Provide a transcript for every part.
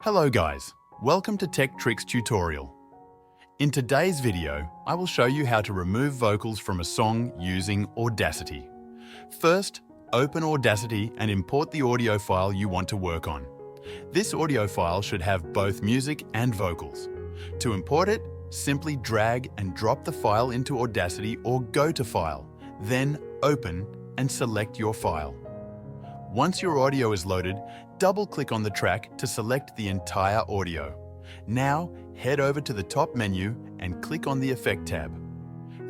Hello guys, welcome to Tech Tricks tutorial. In today's video, I will show you how to remove vocals from a song using Audacity. First, open Audacity and import the audio file you want to work on. This audio file should have both music and vocals. To import it, simply drag and drop the file into Audacity or go to File, then Open and select your file. Once your audio is loaded, double-click on the track to select the entire audio. Now, head over to the top menu and click on the Effect tab.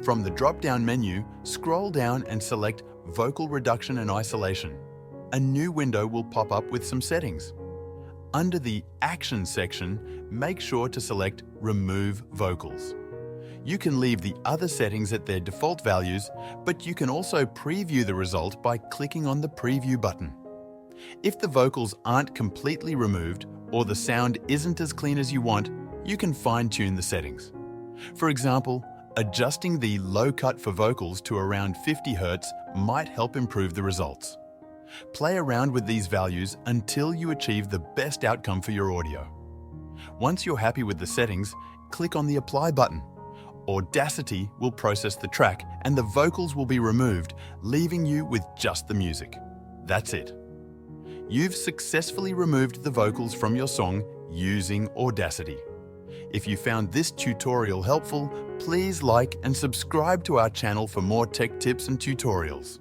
From the drop-down menu, scroll down and select Vocal Reduction and Isolation. A new window will pop up with some settings. Under the Action section, make sure to select Remove Vocals. You can leave the other settings at their default values, but you can also preview the result by clicking on the Preview button. If the vocals aren't completely removed or the sound isn't as clean as you want, you can fine-tune the settings. For example, adjusting the low cut for vocals to around 50 Hz might help improve the results. Play around with these values until you achieve the best outcome for your audio. Once you're happy with the settings, click on the Apply button. Audacity will process the track and the vocals will be removed, leaving you with just the music. That's it. You've successfully removed the vocals from your song using Audacity. If you found this tutorial helpful, please like and subscribe to our channel for more tech tips and tutorials.